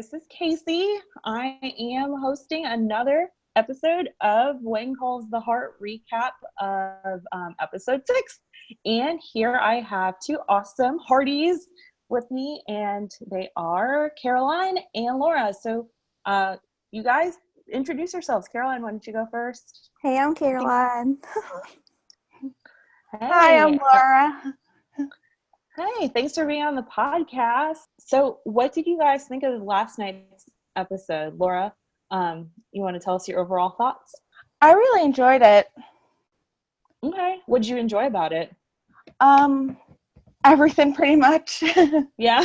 this is Kaycee. I am hosting another episode of Wayne Calls the Heart recap of episode 6. And here I have two awesome hearties with me, and they are Caroline and Laura. So you guys introduce yourselves. Caroline, why don't you go first? Hey, I'm Caroline. Hey. Hi, I'm Laura. Hey, thanks for being on the podcast. So what did you guys think of last night's episode? Laura, you want to tell us your overall thoughts? I really enjoyed it. Okay. What did you enjoy about it? Everything pretty much. Yeah.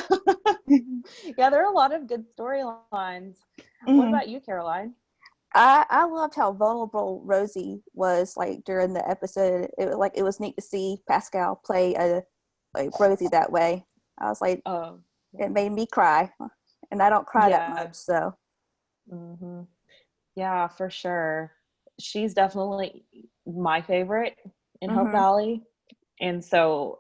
Yeah, there are a lot of good storylines. What about you, Caroline? I loved how vulnerable Rosie was like during the episode. It was neat to see Pascal play Rosie that way. I was like, it made me cry, and I don't cry that much, so. Mm-hmm. Yeah, for sure. She's definitely my favorite in Hope Valley, and so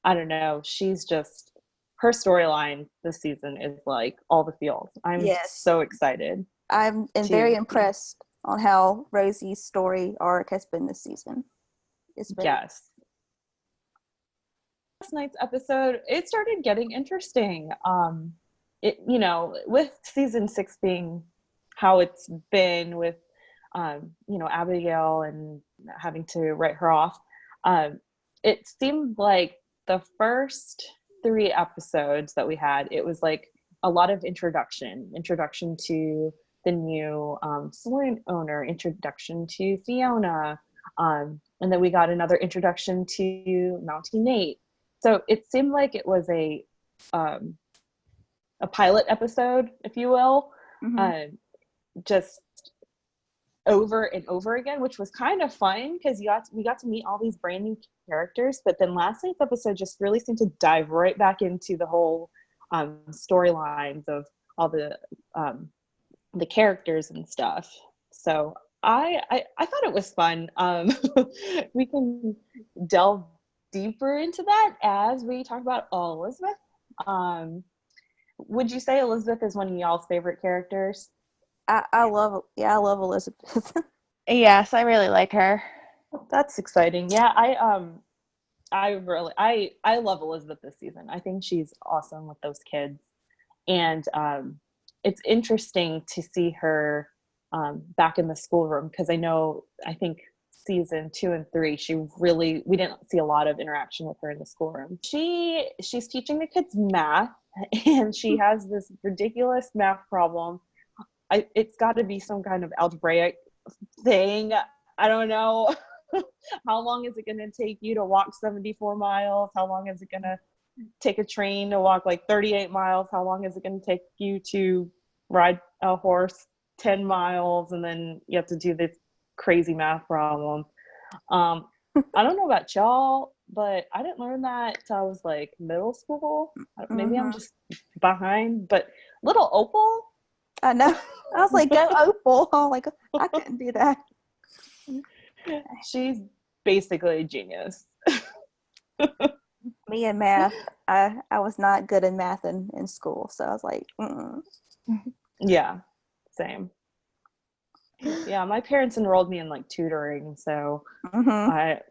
I don't know. She's just, her storyline this season is like all the feels. I'm so excited. I'm very impressed on how Rosie's story arc has been this season. Yes. Last night's episode, it started getting interesting. With season 6 being how it's been with, Abigail and having to write her off. It seemed like the first 3 episodes that we had, it was like a lot of introduction to the new saloon owner, introduction to Fiona, and then we got another introduction to Mountie Nate. So it seemed like it was a pilot episode, if you will, just over and over again, which was kind of fun because we got to meet all these brand new characters. But then last night's episode just really seemed to dive right back into the whole storylines of all the characters and stuff. So I thought it was fun. We can delve deeper into that as we talk about Elizabeth. Would you say Elizabeth is one of y'all's favorite characters? I love Elizabeth. Yes, I really like her. That's exciting. Yeah, I love Elizabeth this season. I think she's awesome with those kids, and it's interesting to see her back in the schoolroom, because I think season 2 and 3, we didn't see a lot of interaction with her in the schoolroom. She's teaching the kids math, and she has this ridiculous math problem. It's got to be some kind of algebraic thing. I don't know. How long is it going to take you to walk 74 miles? How long is it going to take a train to walk like 38 miles? How long is it going to take you to ride a horse 10 miles? And then you have to do this crazy math problem. I don't know about y'all, but I didn't learn that till I was like middle school. Maybe I'm just behind, but little Opal. I know. I was like, go Opal. I'm like, I couldn't do that. She's basically a genius. Me and math, I was not good in math in school, so I was like, Yeah, same. Yeah, my parents enrolled me in like tutoring, so math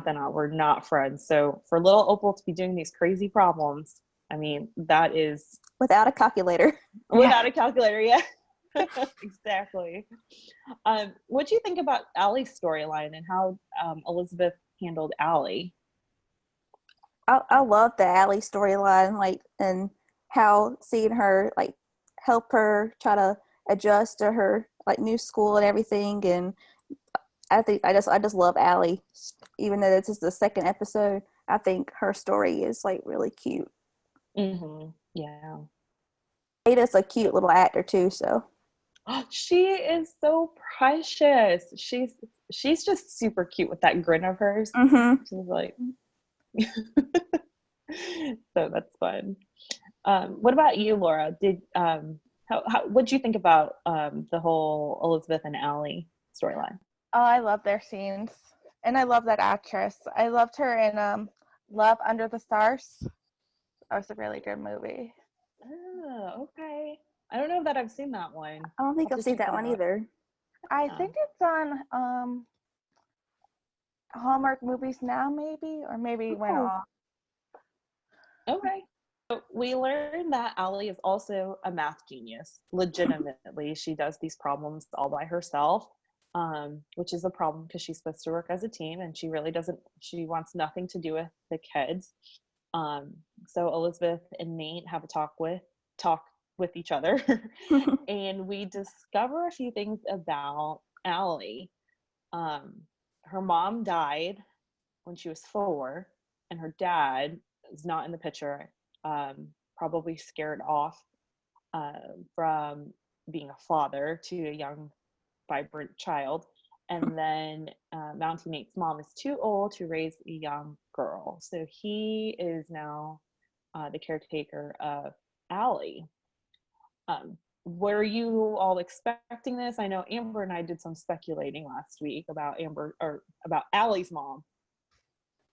and I were not friends. So for little Opal to be doing these crazy problems, I mean, that is without a calculator. Without a calculator, yeah. Exactly. What do you think about Allie's storyline and how Elizabeth handled Allie? I love the Allie storyline, like, and how seeing her like help her try to adjust to her like new school and everything. And I think I just love Allie, even though this is the second episode. I think her story is like really cute. Yeah. Ada's a cute little actor too, so. She is so precious. She's just super cute with that grin of hers. She's like, so that's fun. What about you, Laura? What'd you think about the whole Elizabeth and Allie storyline? Oh, I love their scenes, and I love that actress. I loved her in Love Under the Stars. That was a really good movie. Oh, okay. I don't know that I've seen that one. I don't think I'll I've have to seen check that one out. either. I Yeah. think it's on Hallmark Movies Now, maybe, or maybe it went Oh. off. Okay. So we learned that Allie is also a math genius. Legitimately, she does these problems all by herself, which is a problem because she's supposed to work as a team, and she really doesn't. She wants nothing to do with the kids. Um, so Elizabeth and Nate have a talk with each other, and we discover a few things about Allie. Um, her mom died when she was 4, and her dad is not in the picture, probably scared off from being a father to a young, vibrant child. And then Mountie Nate's mom is too old to raise a young girl. So he is now the caretaker of Allie. Were you all expecting this? I know Amber and I did some speculating last week about about Allie's mom.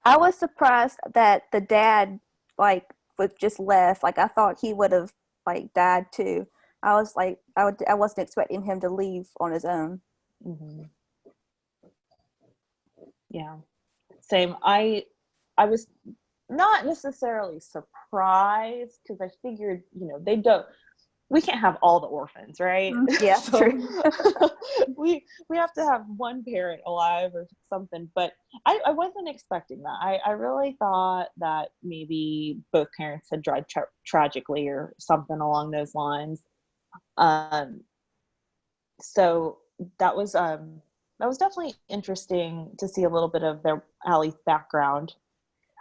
I was surprised that the dad like would just left. Like I thought he would have like died too. I was like, I wasn't expecting him to leave on his own. Mm-hmm. Yeah, same. I was not necessarily surprised because I figured, they don't. We can't have all the orphans, right? Yeah, So true. we have to have one parent alive or something. But I wasn't expecting that. I really thought that maybe both parents had died tragically or something along those lines. So that was definitely interesting to see a little bit of their Allie's background.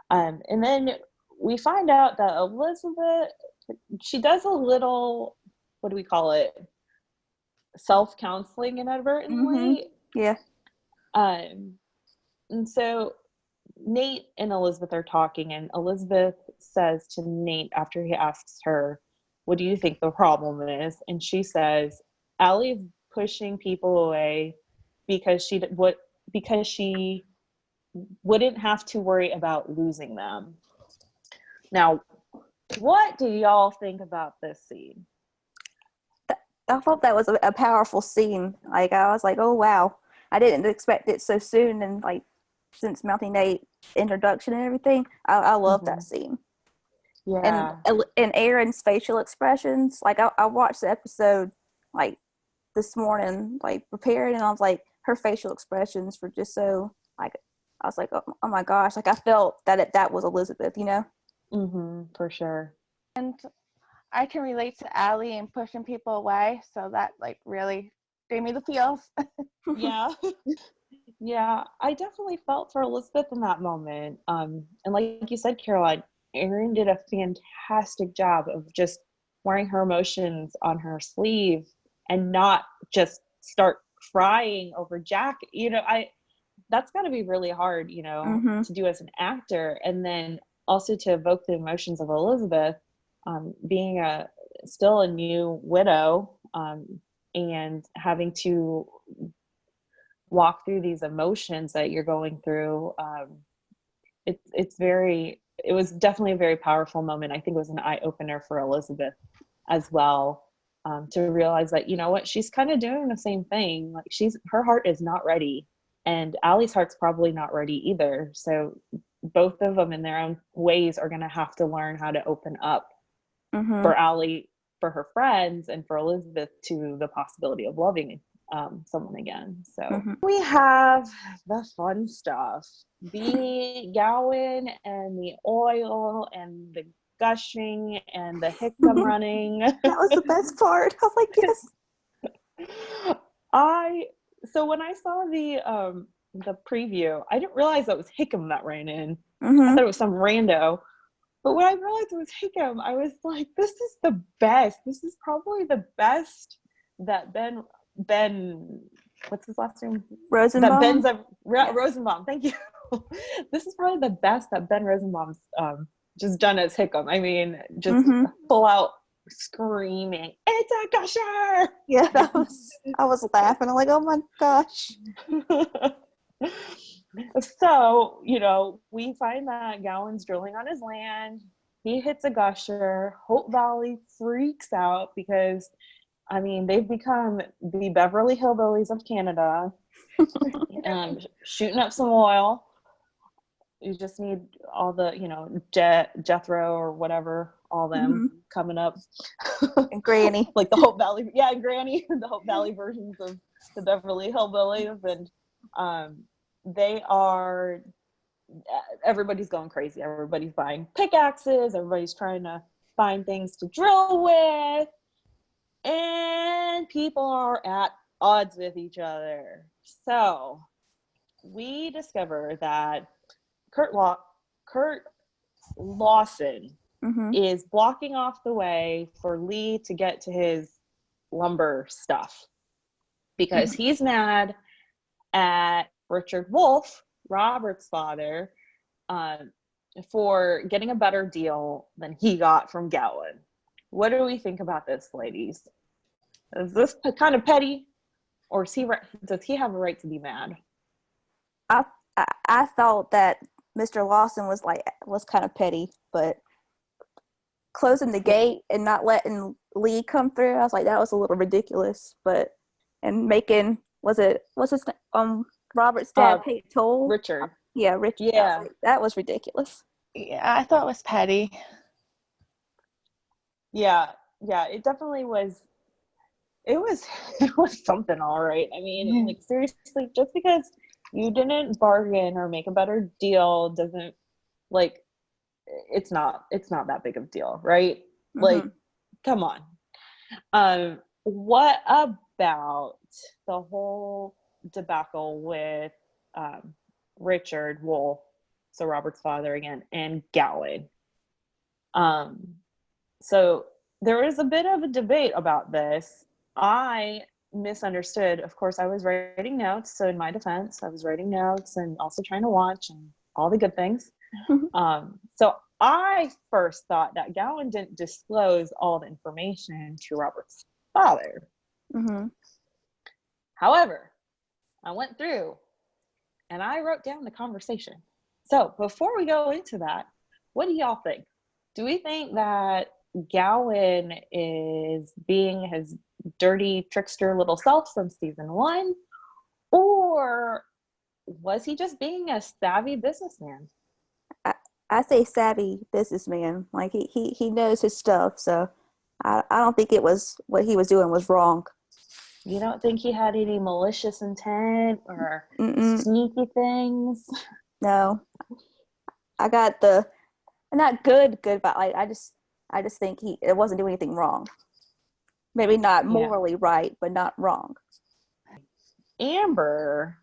And then we find out that Elizabeth, she does a little, what do we call it? Self-counseling inadvertently. Yeah. And so Nate and Elizabeth are talking, and Elizabeth says to Nate after he asks her, "What do you think the problem is?" And she says, "Allie's pushing people away because she wouldn't have to worry about losing them." Now, what do y'all think about this scene? I thought that was a powerful scene. Like I was like, oh wow, I didn't expect it so soon. And like since Mountie Nate introduction and everything, I love that scene. Yeah. And Erin's facial expressions. Like I watched the episode like this morning, like prepared, and I was like, her facial expressions were just so like I was like, oh my gosh, like I felt that was Elizabeth, For sure. And I can relate to Allie and pushing people away, so that like really gave me the feels. Yeah. Yeah, I definitely felt for Elizabeth in that moment. And like you said, Caroline, Erin did a fantastic job of just wearing her emotions on her sleeve and not just start crying over Jack. That's got to be really hard, to do as an actor, and then also to evoke the emotions of Elizabeth, being still a new widow, and having to walk through these emotions that you're going through. It was definitely a very powerful moment. I think it was an eye-opener for Elizabeth as well, to realize that, what, she's kind of doing the same thing. Like her heart is not ready, and Allie's heart's probably not ready either. So both of them in their own ways are going to have to learn how to open up, for Allie, for her friends, and for Elizabeth to the possibility of loving someone again. So we have the fun stuff, the Gowan and the oil and the gushing and the hickam running. That was the best part. I was like, yes. So when I saw the preview, I didn't realize that was hickam that ran in. I thought it was some rando. But when I realized it was hickam, I was like, this is the best. This is probably the best that Ben, what's his last name? Rosenbaum. Rosenbaum. Thank you. This is probably the best that Ben Rosenbaum's just done as Hickam. I mean, just full out screaming, "It's a gusher!" Yeah, I was laughing. I'm like, oh my gosh. So, we find that Gowan's drilling on his land. he hits a gusher. Hope Valley freaks out because, I mean, they've become the Beverly Hillbillies of Canada, shooting up some oil. You just need all the, Jethro or whatever, all them coming up. And Granny. Like the Hope Valley, and Granny, the Hope Valley versions of the Beverly Hillbillies. And they are, everybody's going crazy. Everybody's buying pickaxes. Everybody's trying to find things to drill with. And people are at odds with each other. So we discover that Kurt Lawson is blocking off the way for Lee to get to his lumber stuff because he's mad at Richard Wolf, Robert's father, for getting a better deal than he got from Gowan. What do we think about this, ladies? Is this kind of petty, or does he have a right to be mad? I thought that Mr. Lawson was kind of petty, but closing the gate and not letting Lee come through, I was like, that was a little ridiculous. And making what's his Robert's dad pay toll? Richard. Yeah, Richard. Yeah, that was ridiculous. Yeah, I thought it was petty. Yeah, it definitely was. It was something, all right. I mean, like, seriously, just because you didn't bargain or make a better deal doesn't, like, it's not that big of a deal, right? Like, come on. What about the whole debacle with Richard Wolf, so Robert's father again, and Gowan? So there was a bit of a debate about this. I misunderstood. Of course, I was writing notes. So in my defense, I was writing notes and also trying to watch and all the good things. So I first thought that Gowan didn't disclose all the information to Robert's father. However, I went through and I wrote down the conversation. So before we go into that, what do y'all think? Do we think that Gowan is being his dirty trickster little self from season 1, or was he just being a savvy businessman? I say savvy businessman. Like he knows his stuff, so I don't think it was what he was doing was wrong. You don't think he had any malicious intent or sneaky things? No, I got the not good, but I just think it wasn't doing anything wrong. Maybe not morally right, but not wrong. Amber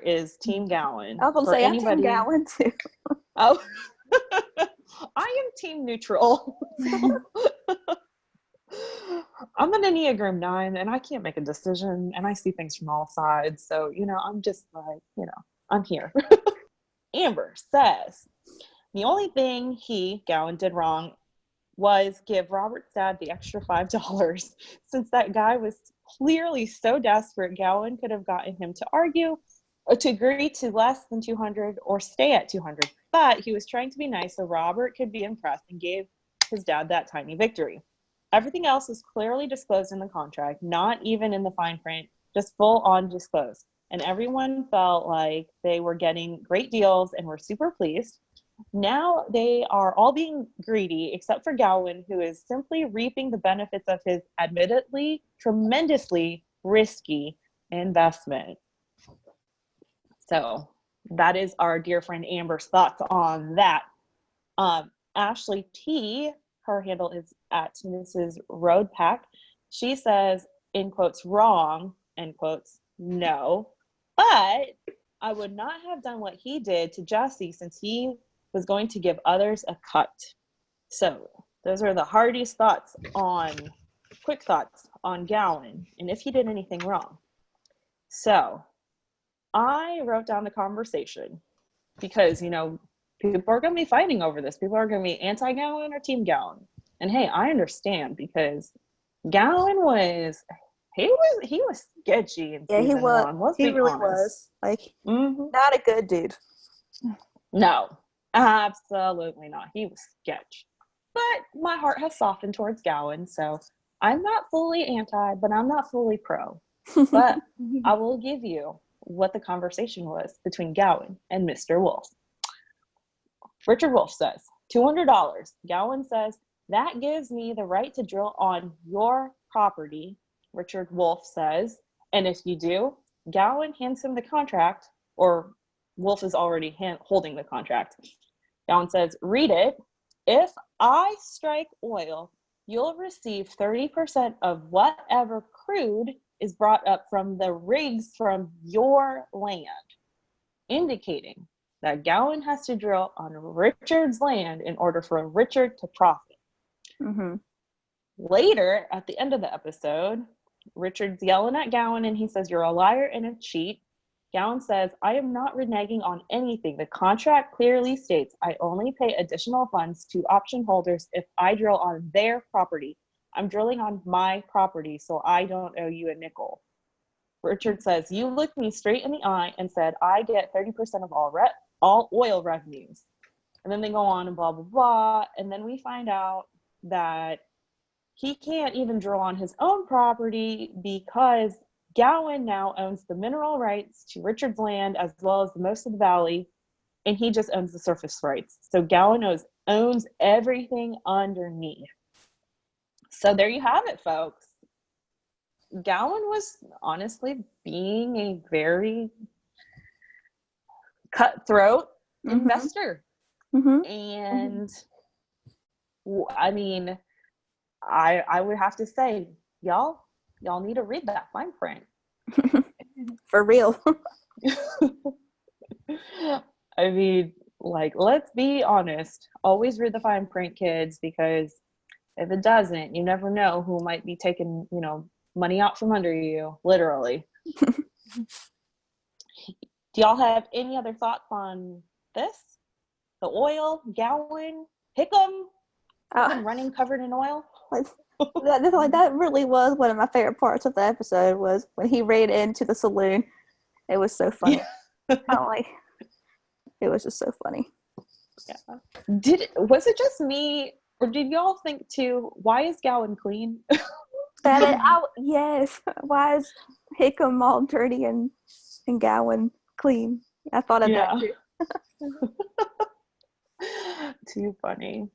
is Team Gowan. I was going to say, I'm Team Gowan too. Oh, I am Team Neutral. I'm an Enneagram 9, and I can't make a decision, and I see things from all sides. So, I'm just like, I'm here. Amber says, the only thing Gowan, did wrong was give Robert's dad the extra $5. Since that guy was clearly so desperate, Gowan could have gotten him to argue or to agree to less than 200 or stay at 200. But he was trying to be nice so Robert could be impressed and gave his dad that tiny victory. Everything else was clearly disclosed in the contract, not even in the fine print, just full on disclosed. And everyone felt like they were getting great deals and were super pleased. Now they are all being greedy, except for Gowan, who is simply reaping the benefits of his admittedly tremendously risky investment. So that is our dear friend Amber's thoughts on that. Ashley T, her handle is at Mrs. Roadpack. She says, in quotes, wrong, end quotes, no. But I would not have done what he did to Jesse since he was going to give others a cut. So those are the quick thoughts on Gowan and if he did anything wrong. So I wrote down the conversation because, people are going to be fighting over this. People are going to be anti-Gowan or Team Gowan. And hey, I understand because Gowan was sketchy in season 1. Let's be honest. Was. Like, not a good dude. No. Absolutely not. He was sketch. But my heart has softened towards Gowan, so I'm not fully anti, but I'm not fully pro. But I will give you what the conversation was between Gowan and Mr. Wolf. Richard Wolf says, $200. Gowan says, that gives me the right to drill on your property. Richard Wolf says, and if you do, Gowan hands him the contract, or Wolf is already holding the contract. Gowan says, read it. If I strike oil, you'll receive 30% of whatever crude is brought up from the rigs from your land, indicating that Gowan has to drill on Richard's land in order for Richard to profit. Mm-hmm. Later, at the end of the episode, Richard's yelling at Gowan and he says, you're a liar and a cheat. Gowan says, I am not reneging on anything. The contract clearly states I only pay additional funds to option holders if I drill on their property. I'm drilling on my property, so I don't owe you a nickel. Richard says, you looked me straight in the eye and said, I get 30% of all oil revenues. And then they go on and blah, blah, blah. And then we find out that he can't even drill on his own property because Gowan now owns the mineral rights to Richard's land as well as most of the valley, and he just owns the surface rights. So Gowan owns everything underneath. So there you have it, folks. Gowan was honestly being a very cutthroat investor. Mm-hmm. And I mean, I would have to say, y'all need to read that fine print. For real. I mean, like, let's be honest. Always read the fine print, kids, because if it doesn't, you never know who might be taking, money out from under you, literally. Do y'all have any other thoughts on this? The oil, Gowan, Hickam, running covered in oil? That really was one of my favorite parts of the episode, was when he ran into the saloon. It was so funny. Yeah. It was just so funny. Yeah. Was it just me, or did y'all think too, why is Gowan clean? Yes. Why is Hickam all dirty and Gowan clean? I thought of that too. Too funny.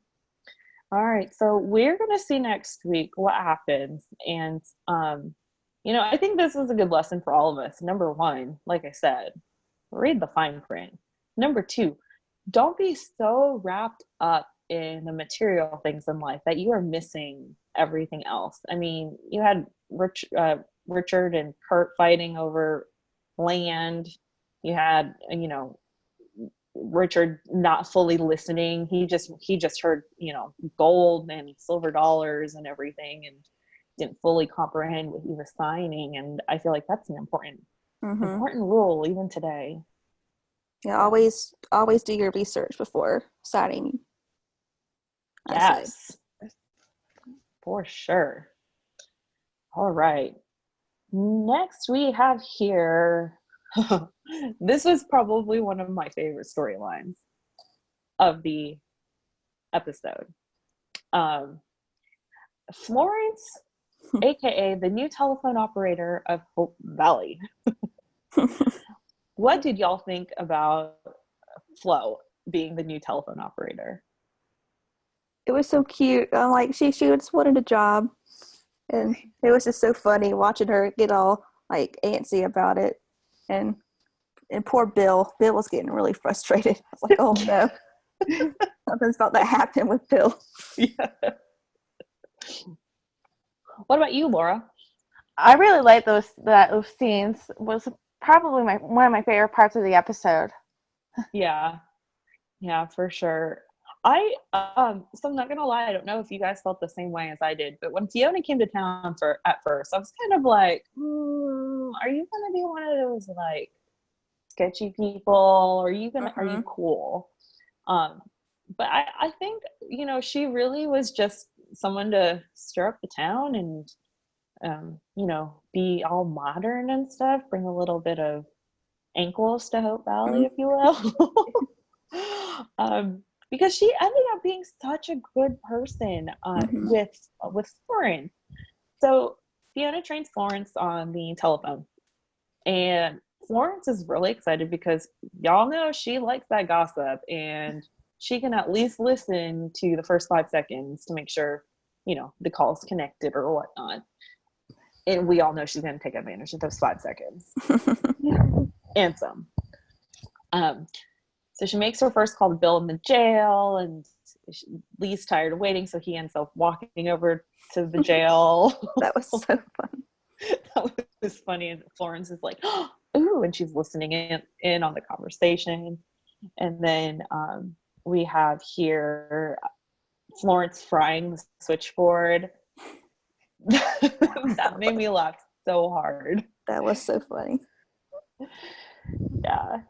All right, so we're going to see next week what happens. And, I think this is a good lesson for all of us. Number one, like I said, read the fine print. Number two, don't be so wrapped up in the material things in life that you are missing everything else. I mean, you had Richard and Kurt fighting over land. You had, Richard not fully listening. He just heard, gold and silver dollars and everything, and didn't fully comprehend what he was signing. And I feel like that's an important rule even today. Yeah, always do your research before signing. Yes, for sure. All right. Next we have here, this was probably one of my favorite storylines of the episode. Florence, aka the new telephone operator of Hope Valley. What did y'all think about Flo being the new telephone operator? It was so cute. I'm like, she just wanted a job, and it was just so funny watching her get all like antsy about it. And poor Bill was getting really frustrated. I was like, oh no, something's about to happen with Bill. Yeah. What about you, Laura? I really like those scenes. Was probably one of my favorite parts of the episode. Yeah, for sure. So I'm not gonna lie, I don't know if you guys felt the same way as I did, but when Fiona came to town at first, I was kind of like, are you gonna be one of those like sketchy people? Or are you cool? But I think, she really was just someone to stir up the town and be all modern and stuff, bring a little bit of ankles to Hope Valley, if you will. because she ended up being such a good person with Florence. So Fiona trains Florence on the telephone, and Florence is really excited because y'all know she likes that gossip, and she can at least listen to the first 5 seconds to make sure, the call's connected or whatnot. And we all know she's going to take advantage of those 5 seconds. And some. So she makes her first call to Bill in the jail, and Lee's tired of waiting, so he ends up walking over to the jail. That was so fun. That was funny. And Florence is like, ooh, and she's listening in on the conversation. And then we have here Florence frying the switchboard. That made me laugh so hard. That was so funny. Yeah.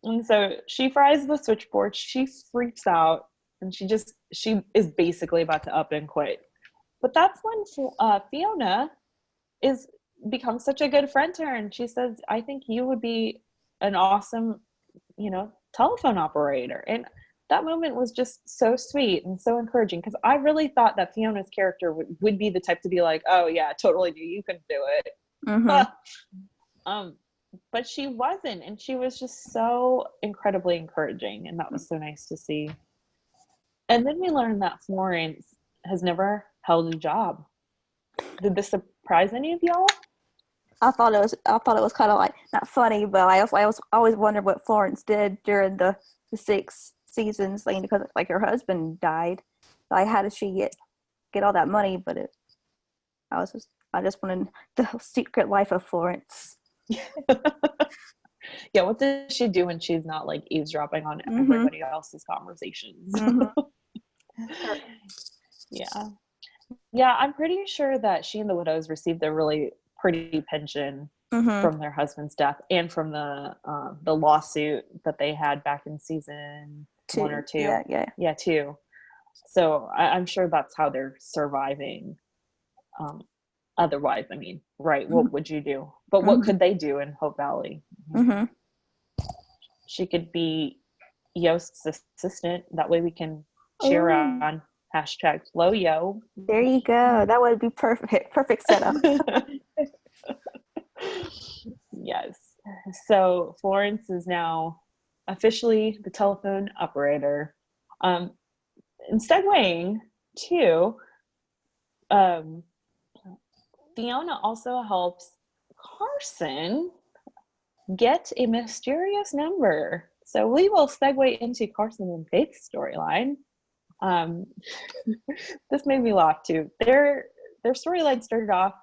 And so she fries the switchboard. She freaks out, and she is basically about to up and quit. But that's when Fiona becomes such a good friend to her, and she says, I think you would be an awesome, telephone operator. And that moment was just so sweet and so encouraging, because I really thought that Fiona's character would be the type to be like, oh yeah, totally, you can do it. But she wasn't, and she was just so incredibly encouraging, and that was so nice to see. And then we learned that Florence has never held a job. Did this surprise any of y'all? I thought it was kind of like, not funny, but I always wondered what Florence did during the 6 seasons, because like her husband died. Like, how did she get all that money? But I just wanted the secret life of Florence. Yeah, what does she do when she's not like eavesdropping on everybody else's conversations? Yeah, I'm pretty sure that she and the widows received a really pretty pension from their husband's death, and from the lawsuit that they had back in season 1 or 2. Yeah, 2. So I'm sure that's how they're surviving. Otherwise, I mean, right, what would you do? But what could they do in Hope Valley? She could be Yost's assistant. That way we can cheer on #LowYo. There you go. That would be perfect setup. Yes. So Florence is now officially the telephone operator. And segueing to Fiona also helps Carson get a mysterious number. So we will segue into Carson and Faith's storyline. This made me laugh too. Their storyline started off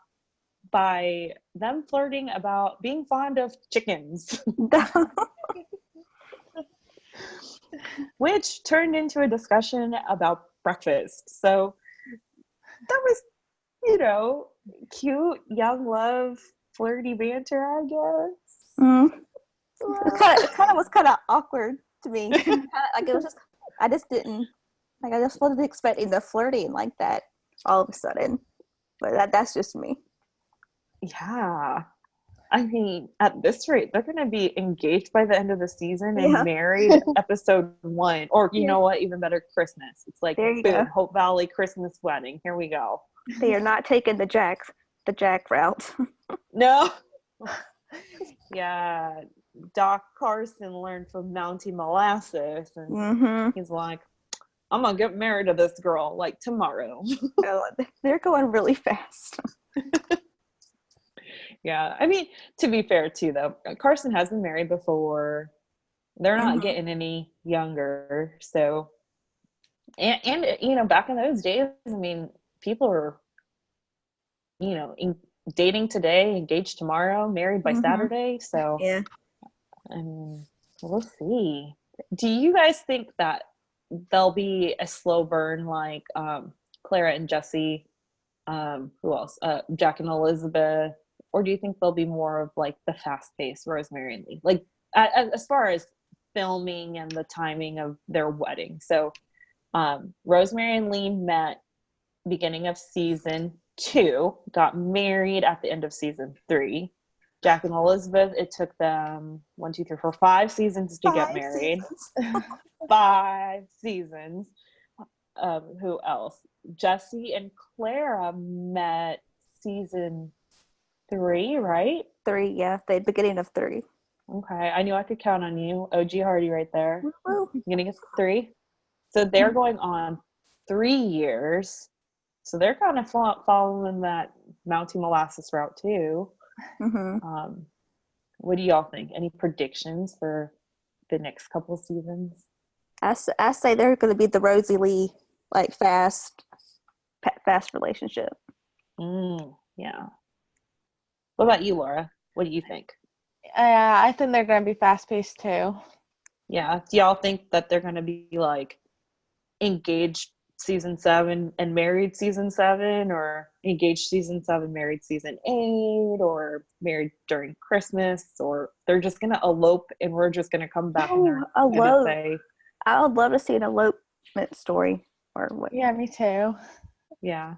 by them flirting about being fond of chickens, which turned into a discussion about breakfast. So that was, cute, young love, flirty banter, I guess. It kind of was kind of awkward to me. Like, it was just, I just wasn't expecting the flirting like that all of a sudden. But that's just me. Yeah. I mean, at this rate, they're going to be engaged by the end of the season and married episode 1. Or, you know what, even better, Christmas. It's like, boom, Hope Valley Christmas wedding. Here we go. They are not taking the Jack route. No. Yeah. Doc Carson learned from Mountie Molasses, and he's like, I'm going to get married to this girl, like, tomorrow. They're going really fast. Yeah. I mean, to be fair, too, though, Carson has been married before. They're not getting any younger. So, and back in those days, I mean, people are, dating today, engaged tomorrow, married by Saturday. So, yeah. I mean, we'll see. Do you guys think that there'll be a slow burn like Clara and Jesse? Who else? Jack and Elizabeth? Or do you think there'll be more of like the fast-paced Rosemary and Lee? Like as far as filming and the timing of their wedding. So Rosemary and Lee met beginning of season 2, got married at the end of season 3. Jack and Elizabeth, it took them 5 seasons to get married. 5 seasons. Who else? Jesse and Clara met season 3, right? 3, yeah, the beginning of 3. Okay, I knew I could count on you. OG Hardy right there. You're gonna get 3. So they're going on 3 years. So they're kind of following that Mountie Molasses route too. Mm-hmm. What do y'all think? Any predictions for the next couple seasons? I say they're going to be the Rosie Lee, like fast relationship. Yeah. What about you, Laura? What do you think? I think they're going to be fast-paced too. Yeah. Do y'all think that they're going to be like engaged season 7 and married season 7, or engaged season 7, married season 8, or married during Christmas, or they're just going to elope and we're just going to come back and they're going to say, I would love to see an elopement story or what. Yeah, me too. Yeah.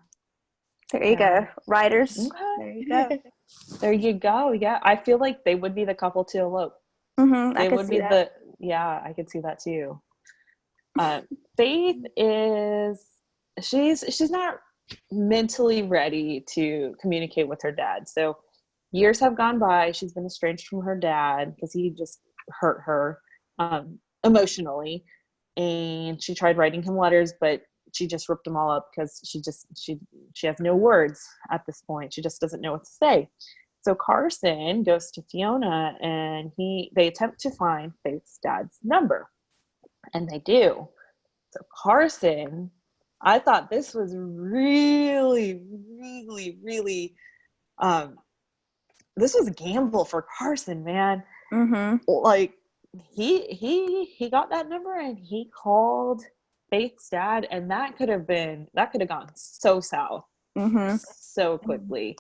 There you go, writers. Okay. There you go. There you go. Yeah, I feel like they would be the couple to elope. Mm-hmm. They I could would see be that. I could see that too. Faith she's not mentally ready to communicate with her dad. So years have gone by. She's been estranged from her dad because he just hurt her emotionally, and she tried writing him letters, but she just ripped them all up because she has no words at this point. She just doesn't know what to say. So Carson goes to Fiona and they attempt to find Faith's dad's number, and they do. So Carson, I thought this was really, really, really, this was a gamble for Carson, man. Mm-hmm. Like he got that number and he called Faith's dad, and that could have gone so south so quickly,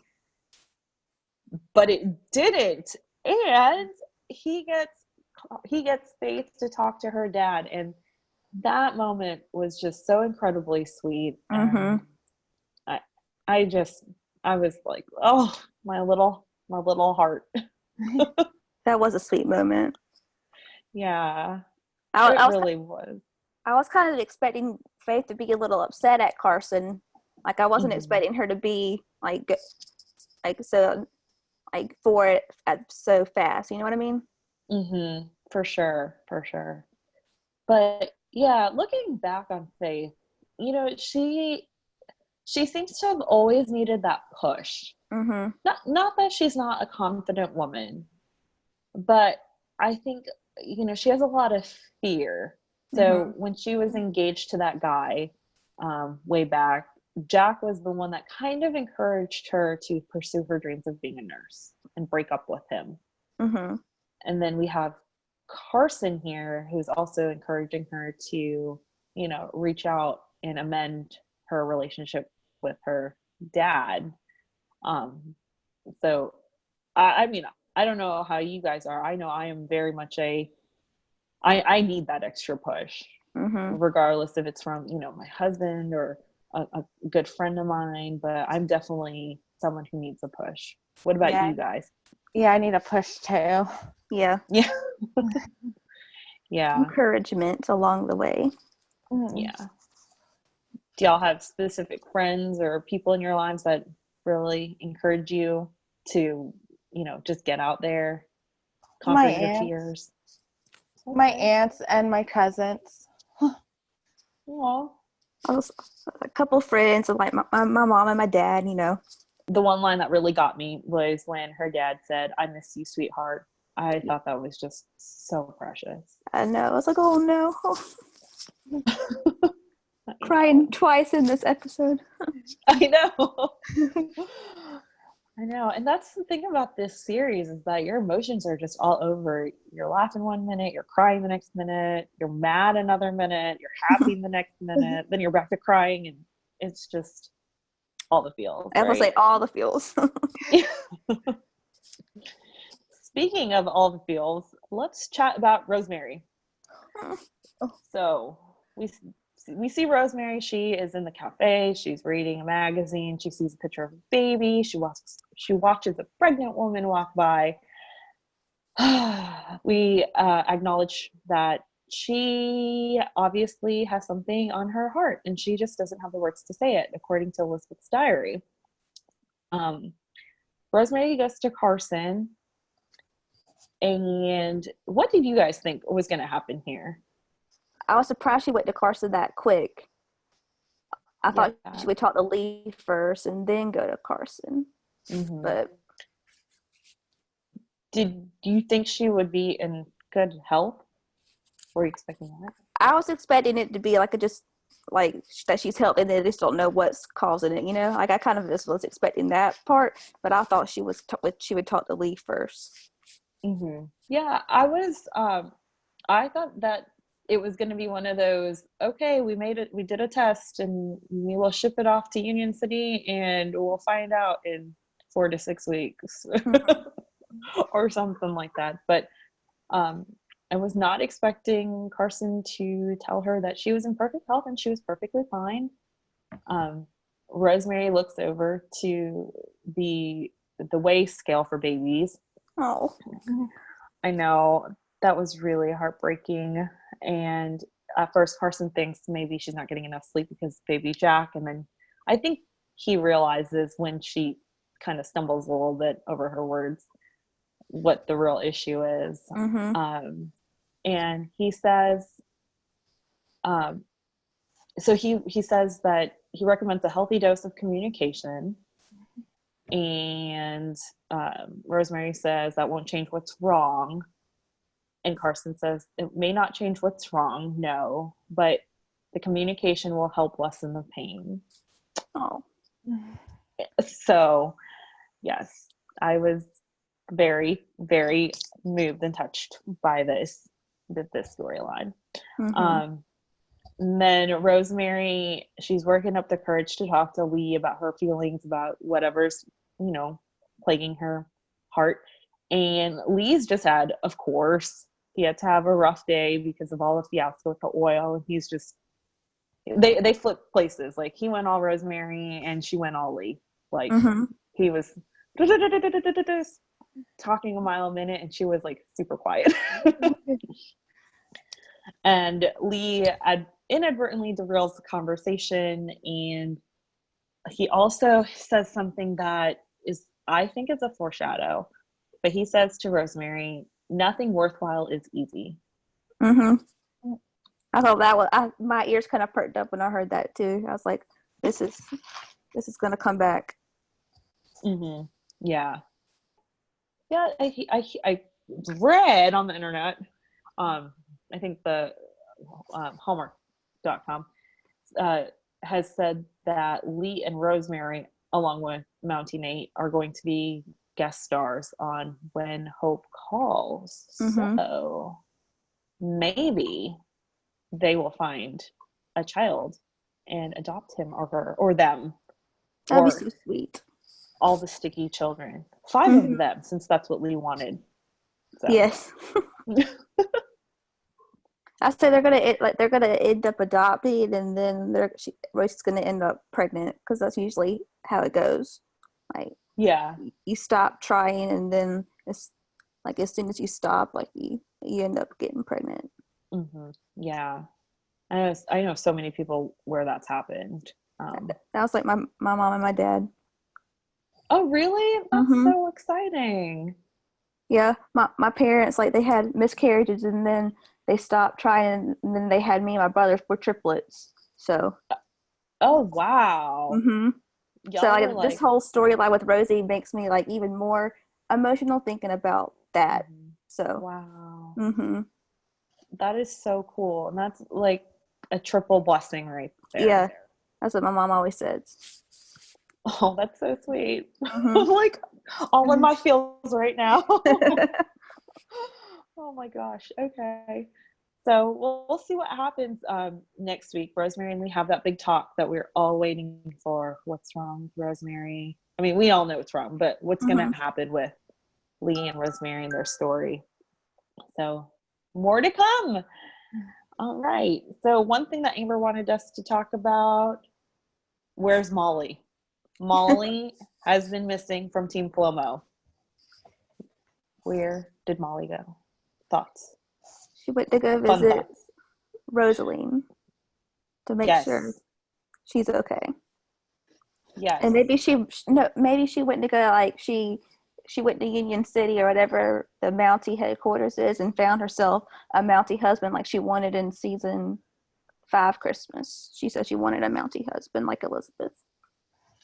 but it didn't. And he gets Faith to talk to her dad, and that moment was just so incredibly sweet. And I was like, oh, my little heart. That was a sweet moment. Yeah, I really was. I was kind of expecting Faith to be a little upset at Carson. Like I wasn't expecting her to be like so like for it so fast. You know what I mean? Mm-hmm. For sure. But yeah, looking back on Faith, she seems to have always needed that push. Mm-hmm. Not that she's not a confident woman, but I think she has a lot of fear. So when she was engaged to that guy way back, Jack was the one that kind of encouraged her to pursue her dreams of being a nurse and break up with him. And then we have Carson here, who's also encouraging her to, reach out and amend her relationship with her dad. So, I mean, I don't know how you guys are. I know I am very much I need that extra push, regardless if it's from, my husband or a good friend of mine, but I'm definitely someone who needs a push. What about you guys? Yeah, I need a push too. Yeah. Yeah. Encouragement along the way. Yeah. Do y'all have specific friends or people in your lives that really encourage you to, just get out there, conquer your fears? My aunts and my cousins. Well, I was a couple friends of like my mom and my dad, The one line that really got me was when her dad said, "I miss you, sweetheart." I thought that was just so precious. I know. I was like, oh no. Crying twice in this episode. I know. I know. And that's the thing about this series, is that your emotions are just all over. You're laughing one minute, you're crying the next minute, you're mad another minute, you're happy the next minute, then you're back to crying, and it's just all the feels. I was like all the feels. Speaking of all the feels, let's chat about Rosemary. So we we see Rosemary. She is in the cafe. She's reading a magazine. She sees a picture of a baby. She watches a pregnant woman walk by. We acknowledge that she obviously has something on her heart, and she just doesn't have the words to say it, according to Elizabeth's diary. Rosemary goes to Carson. And what did you guys think was going to happen here? I was surprised she went to Carson that quick. I thought she would talk to Lee first and then go to Carson. Mm-hmm. But did you think she would be in good health? Were you expecting that? I was expecting it to be like that she's healthy and they just don't know what's causing it, Like I kind of just was expecting that part, but I thought she would talk to Lee first. Mm-hmm. Yeah, I was. I thought that it was going to be one of those. Okay, we made it. We did a test, and we will ship it off to Union City, and we'll find out in 4 to 6 weeks, or something like that. But I was not expecting Carson to tell her that she was in perfect health and she was perfectly fine. Rosemary looks over to the weigh scale for babies. Oh, I know, that was really heartbreaking. And at first Carson thinks maybe she's not getting enough sleep because baby Jack. And then I think he realizes when she kind of stumbles a little bit over her words what the real issue is. Mm-hmm. And he says, so he says that he recommends a healthy dose of communication. And Rosemary says that won't change what's wrong. And Carson says it may not change what's wrong, no, but the communication will help lessen the pain. Oh. So, yes, I was very, very moved and touched by this storyline. Mm-hmm. Then Rosemary, she's working up the courage to talk to Lee about her feelings about whatever's, plaguing her heart. And Lee's just had, of course, he had to have a rough day because of all the fiasco with the oil. And he's just, they flipped places. Like, he went all Rosemary and she went all Lee. Like, mm-hmm. He was talking a mile a minute and she was like super quiet. And Lee inadvertently derails the conversation, and he also says something that is, I think, is a foreshadow. But he says to Rosemary, "Nothing worthwhile is easy." Mm-hmm. I thought that was my ears kind of perked up when I heard that too. I was like, "This is going to come back." Mm-hmm. Yeah. Yeah. I read on the internet. I think the Hallmark.com has said that Lee and Rosemary, along with Mountie Nate, are going to be guest stars on When Hope Calls. Mm-hmm. So maybe they will find a child and adopt him or her or them. That'd be so sweet. All the sticky children. 5 mm-hmm. of them, since that's what Lee wanted. So. Yes. I say they're gonna end up adopting, and then Rose's gonna end up pregnant, because that's usually how it goes. Like, yeah, you stop trying, and then it's like as soon as you stop, like you end up getting pregnant. Mm-hmm. Yeah, I know so many people where that's happened. That was like my mom and my dad. Oh, really? That's mm-hmm. so exciting. Yeah, my parents, like, they had miscarriages, and then they stopped trying, and then they had me and my brothers were triplets. So. Oh, wow. Mm-hmm. So like this whole storyline with Rosie makes me like even more emotional thinking about that. Mm-hmm. So. Wow. Mm-hmm. That is so cool, and that's like a triple blessing right there. Yeah, that's what my mom always says. Oh, that's so sweet. Mm-hmm. I'm like all in my feels right now. Oh my gosh. Okay. So we'll see what happens next week. Rosemary and Lee have that big talk that we're all waiting for. What's wrong with Rosemary? I mean, we all know what's wrong, but what's mm-hmm. going to happen with Lee and Rosemary and their story? So more to come. All right. So one thing that Amber wanted us to talk about, where's Molly? Molly has been missing from Team Flomo. Where did Molly go? Thoughts? She went to go Fun visit thoughts. Rosaline to make sure she's okay. Yes. And maybe she went to go, like, she went to Union City or whatever the Mountie headquarters is and found herself a Mountie husband like she wanted in season 5 Christmas. She said she wanted a Mountie husband like Elizabeth.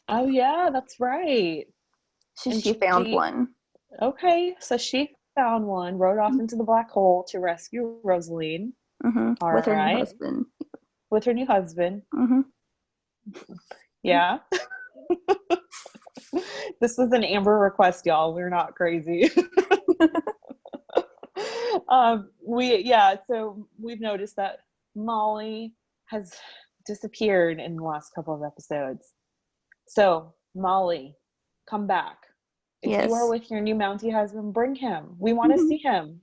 Oh yeah, that's right. She found one. Okay, so she found one, rode off into the black hole to rescue Rosaline. Mm-hmm. With her new husband. With her new husband. Mm-hmm. Yeah. This was an Amber request, y'all. We're not crazy. So we've noticed that Molly has disappeared in the last couple of episodes. So, Molly, come back. If you are with your new Mountie husband, bring him. We want to see him.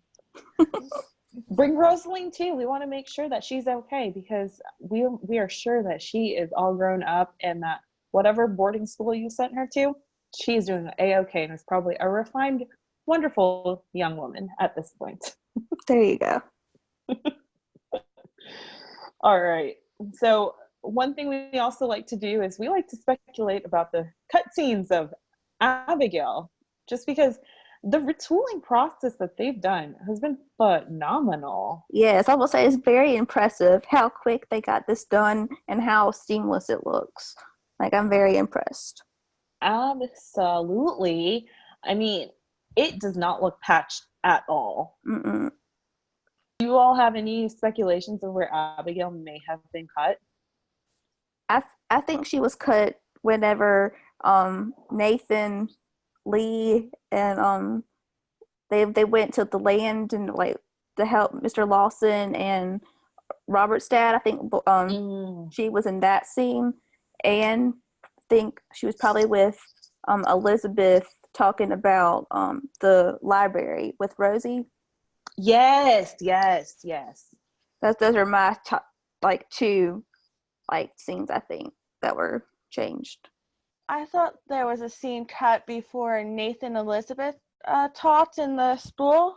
Bring Rosaline too. We want to make sure that she's okay, because we are sure that she is all grown up, and that whatever boarding school you sent her to, she's doing A-okay and is probably a refined, wonderful young woman at this point. There you go. All right. So one thing we also like to do is we like to speculate about the cutscenes of Abigail, just because the retooling process that they've done has been phenomenal. Yes, I will say it's very impressive how quick they got this done and how seamless it looks. Like, I'm very impressed. Absolutely. I mean, it does not look patched at all. Mm-mm. Do you all have any speculations of where Abigail may have been cut? I think she was cut whenever Nathan, Lee, and they went to the land and, like, to help Mr. Lawson and Robert's dad. I think she was in that scene, and I think she was probably with Elizabeth talking about the library with Rosie. Yes. Those are my top, like, 2 scenes I think that were changed. I thought there was a scene cut before Nathan and Elizabeth talked in the school.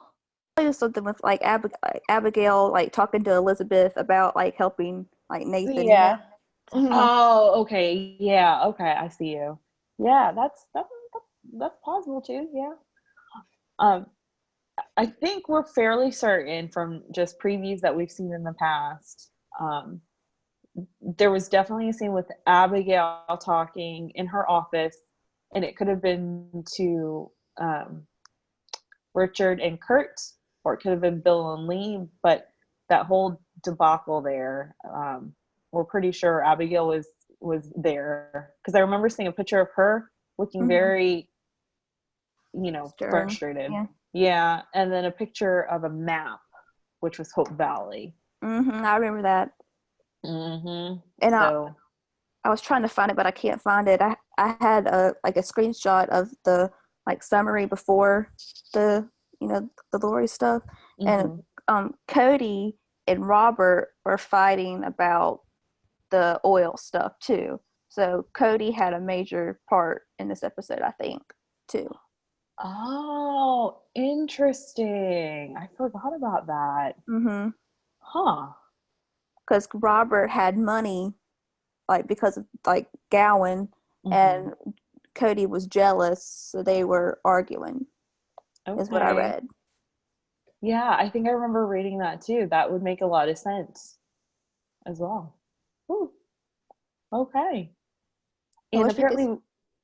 It was something with, like, Abigail, like, talking to Elizabeth about, like, helping, like, Nathan. Yeah. Mm-hmm. Oh, okay. Yeah. Okay. I see you. Yeah. That's possible too. Yeah. I think we're fairly certain from just previews that we've seen in the past. There was definitely a scene with Abigail talking in her office, and it could have been to Richard and Kurt, or it could have been Bill and Lee, but that whole debacle there, we're pretty sure Abigail was there, because I remember seeing a picture of her looking very, Stern. Frustrated. Yeah, and then a picture of a map, which was Hope Valley. Mm-hmm. I remember that. Mm-hmm. And so I was trying to find it, but I can't find it. I had a screenshot of the, like, summary before the the Lori stuff, and Cody and Robert were fighting about the oil stuff too. So Cody had a major part in this episode, I think, too. Oh, interesting. I forgot about that. Mm-hmm. Huh. Because Robert had money, like, because of, like, Gowan, and Cody was jealous, so they were arguing. Okay. Is what I read. Yeah, I think I remember reading that too. That would make a lot of sense as well. Ooh. Okay. And apparently,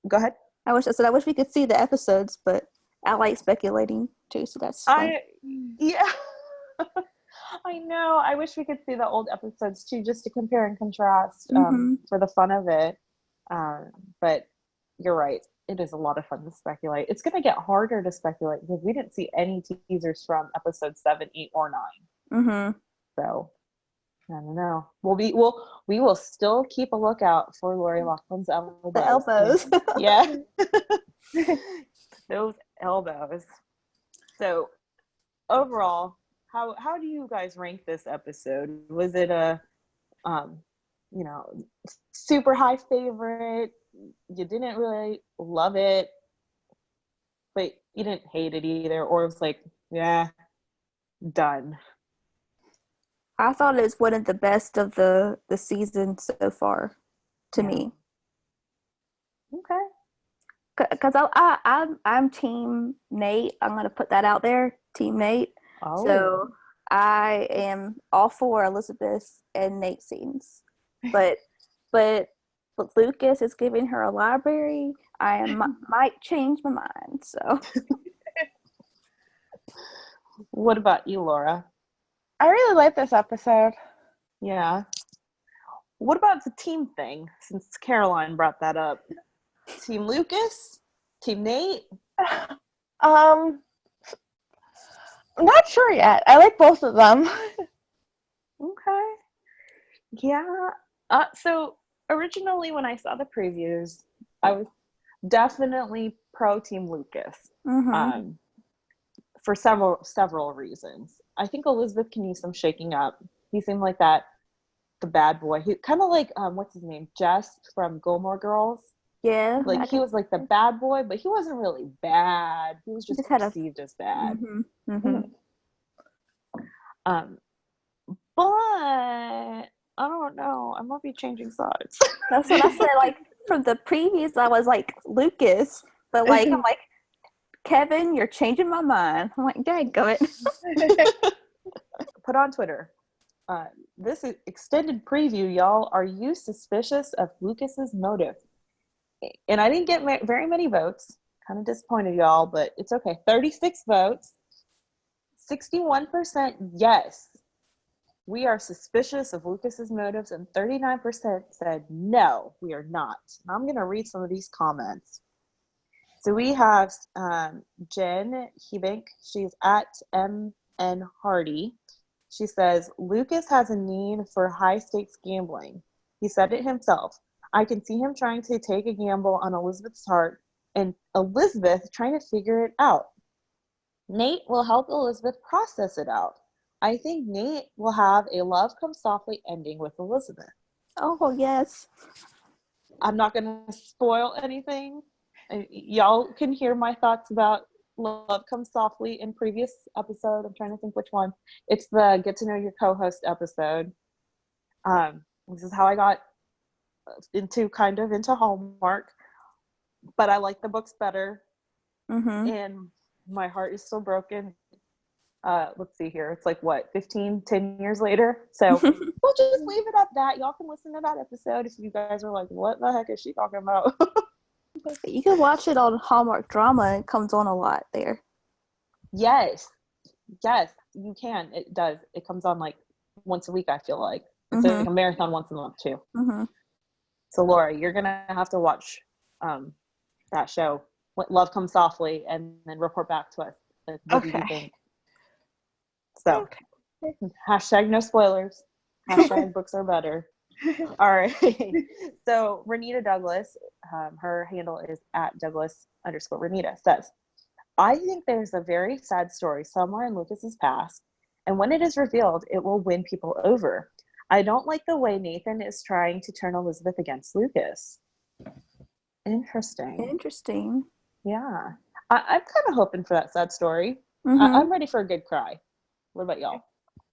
go ahead. I wish we could see the episodes, but I like speculating too, so that's fun. Yeah. I know. I wish we could see the old episodes too, just to compare and contrast for the fun of it. But you're right. It is a lot of fun to speculate. It's going to get harder to speculate because we didn't see any teasers from episode 7, 8, or 9. Mm-hmm. So I don't know. We will still keep a lookout for Lori Loughlin's elbows. The elbows. Yeah. Those elbows. So overall, how do you guys rank this episode? Was it a you know, super high favorite? You didn't really love it, but you didn't hate it either, or it was like, yeah, done. I thought it was one of the best of the season so far, to me. Okay. Because I'm Team Nate. I'm gonna put that out there, Team Nate. Oh. So I am all for Elizabeth and Nate scenes, but Lucas is giving her a library. Might change my mind. So What about you, Laura? I really like this episode. Yeah. What about the team thing? Since Caroline brought that up, Team Lucas, Team Nate. I'm not sure yet. I like both of them. Okay. Yeah. So originally, when I saw the previews, I was definitely pro Team Lucas. mm-hmm. For several reasons. I think Elizabeth can use some shaking up. He seemed like the bad boy. He kind of like what's his name? Jess from Gilmore Girls. Yeah. Like he was like the bad boy, but he wasn't really bad. He was just perceived as bad. Mm-hmm. Mm-hmm. But I don't know. I might be changing sides. That's what I said. Like from the previews, I was like Lucas, but like I'm like Kevin, you're changing my mind. I'm like, dadgummit. Put on Twitter. This extended preview, y'all. Are you suspicious of Lucas's motive? And I didn't get very many votes. Kind of disappointed, y'all, but it's okay. 36 votes. 61% yes. We are suspicious of Lucas's motives, and 39% said no, we are not. I'm going to read some of these comments. So we have Jen Hebank. She's at MN Hardy. She says, Lucas has a need for high-stakes gambling. He said it himself. I can see him trying to take a gamble on Elizabeth's heart and Elizabeth trying to figure it out. Nate will help Elizabeth process it out. I think Nate will have a love comes softly ending with Elizabeth. Oh, yes. I'm not going to spoil anything. Y'all can hear my thoughts about Love Comes Softly in previous episode. I'm trying to think which one. It's the Get to Know Your Co-Host episode. This is how I got into Hallmark, but I like the books better. Mm-hmm. And my heart is still broken. Let's see here. It's like what, 10 years later. So we'll just leave it at that. Y'all can listen to that episode if you guys are like, what the heck is she talking about? You can watch it on Hallmark Drama. It comes on a lot there. Yes, you can. It does. It comes on like once a week, I feel like. It's like a marathon once a month too. Mm-hmm. So Laura, you're gonna have to watch that show, Love Comes Softly, and then report back to us. Like, what do you think? So, hashtag no spoilers. Hashtag books are better. All right. So Renita Douglas, her handle is at Douglas_Renita, says, I think there's a very sad story somewhere in Lucas's past, and when it is revealed, it will win people over. I don't like the way Nathan is trying to turn Elizabeth against Lucas. Interesting. Yeah. I'm kind of hoping for that sad story. I'm ready for a good cry. What about y'all?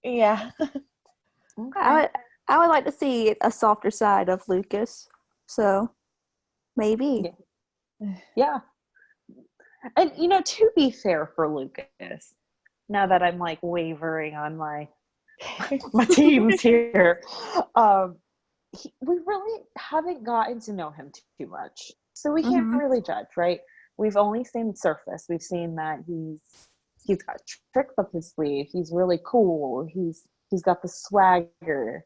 Yeah. Okay. I would like to see a softer side of Lucas. So maybe. Yeah. And to be fair for Lucas, now that I'm like wavering on my teams here, we really haven't gotten to know him too much. So we can't really judge, right? We've only seen the surface. We've seen that he's got tricks up his sleeve. He's really cool. He's got the swagger.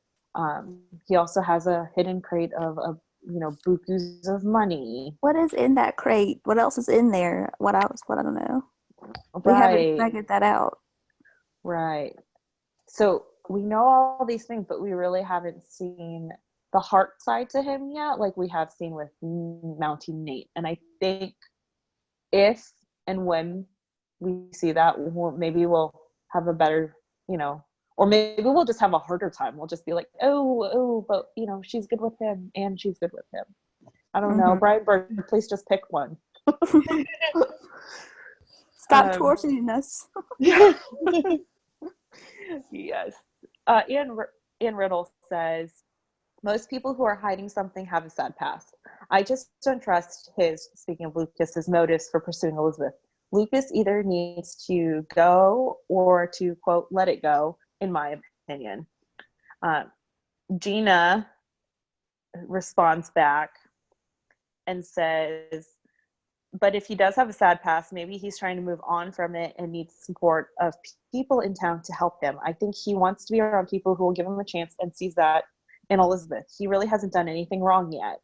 He also has a hidden crate of bukus of money. What is in that crate? What else is in there? What I don't know. Right. We haven't figured that out. Right. So we know all these things, but we really haven't seen the heart side to him yet, like we have seen with Mountie Nate. And I think if and when we see that, maybe we'll have a better you know, or maybe we'll just have a harder time. We'll just be like, oh, but you know, she's good with him and she's good with him. I don't know. Brian Bird, please just pick one. Stop torturing us. Yes. Ian Riddle says, most people who are hiding something have a sad past. I just don't trust his, speaking of Lucas, his motives for pursuing Elizabeth. Lucas either needs to go or to, quote, let it go, in my opinion. Gina responds back and says, but if he does have a sad past, maybe he's trying to move on from it and needs support of people in town to help him. I think he wants to be around people who will give him a chance and sees that in Elizabeth. He really hasn't done anything wrong yet.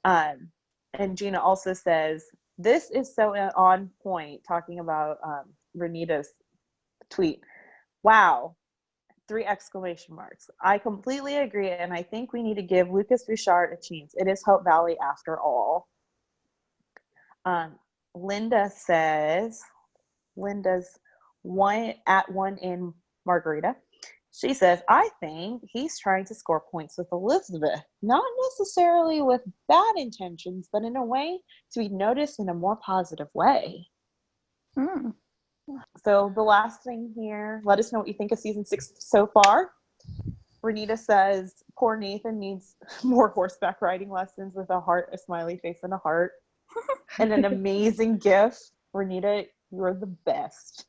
And Gina also says, this is so on point, talking about Renita's tweet. Wow. 3 exclamation marks. I completely agree, and I think we need to give Lucas Bouchard a chance. It is Hope Valley after all. Linda says, Linda's one in Margarita. She says, I think he's trying to score points with Elizabeth, not necessarily with bad intentions, but in a way to be noticed in a more positive way. So the last thing here, let us know what you think of season 6 so far. Renita says, poor Nathan needs more horseback riding lessons with a heart, a smiley face, and a heart. And an amazing gift. Renita, you're the best.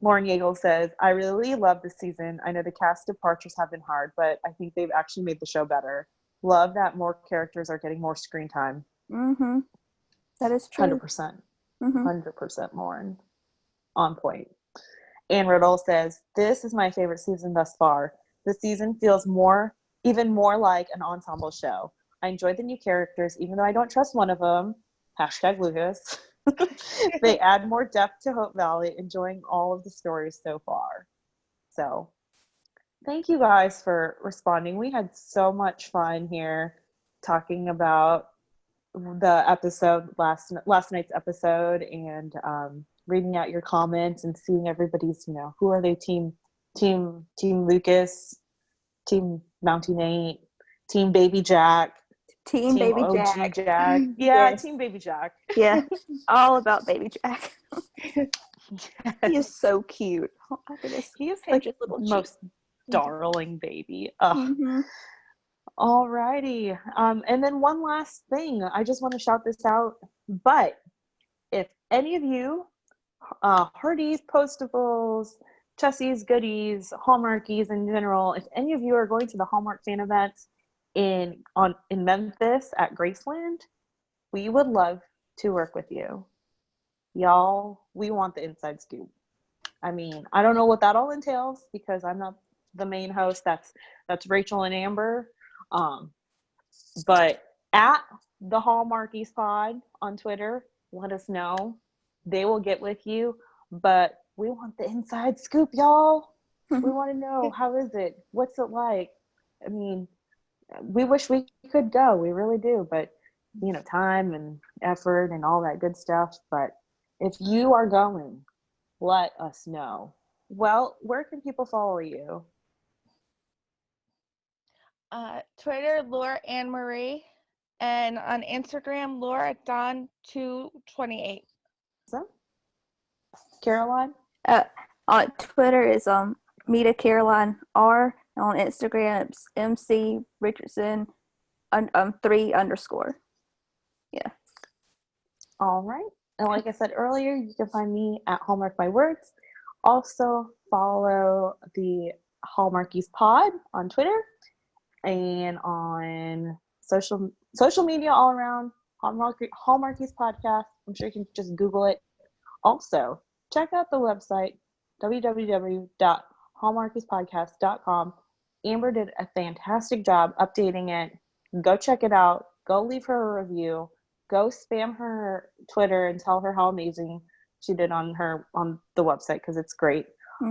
Lauren Yeagle says, I really love this season. I know the cast departures have been hard, but I think they've actually made the show better. Love that more characters are getting more screen time. That is true. 100%. 100% Lauren. On point. Anne Riddle says, this is my favorite season thus far. The season feels even more like an ensemble show. I enjoyed the new characters, even though I don't trust one of them. Hashtag Lucas. They add more depth to Hope Valley, enjoying all of the stories so far. So, thank you guys for responding. We had so much fun here talking about the episode, last night's episode, and reading out your comments and seeing everybody's, you know, who are they, team Lucas, team Mountie Nate, team Baby Jack, Team Baby OG Jack. Yeah, Yes. team Baby Jack. Yeah, all about Baby Jack. Yes. He is so cute. Oh my goodness. He is Such like a little most darling baby. Alrighty. And then one last thing. I just want to shout this out. But if any of you, Hardee's, Postables, Chessie's, Goodies, Hallmarkies in general, if any of you are going to the Hallmark fan event in Memphis at Graceland, we would love to work with you. Y'all, we want the inside scoop. I mean, I don't know what that all entails because I'm not the main host. That's Rachel and Amber. But at the Hallmarkies pod on Twitter, let us know. They will get with you. But we want the inside scoop, y'all. We want to know, how is it? What's it like? I mean, we wish we could go. We really do. But, you know, time and effort and all that good stuff. But if you are going, let us know. Well, where can people follow you? Twitter, Laura Anne Marie, and on Instagram, Laura Dawn 228. So, Caroline? On Twitter is Meta Caroline R. And on Instagram it's MC Richardson 3_. Yeah. All right. And like I said earlier, you can find me at Hallmark My Words. Also follow the Hallmarkies pod on Twitter and on social media all around. Hallmarkies podcast. I'm sure you can just Google it. Also, check out the website www.hallmarkiespodcast.com. Amber did a fantastic job updating it. Go check it out. Go leave her a review. Go spam her Twitter and tell her how amazing she did on the website because it's great.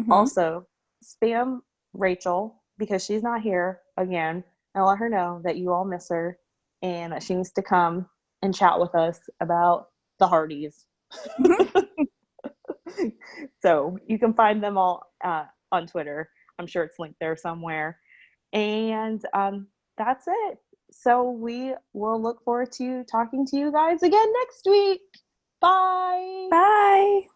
Also, spam Rachel because she's not here again and let her know that you all miss her and that she needs to come and chat with us about the Hardees. So you can find them all on Twitter. I'm sure it's linked there somewhere. And that's it. So we will look forward to talking to you guys again next week. Bye. Bye.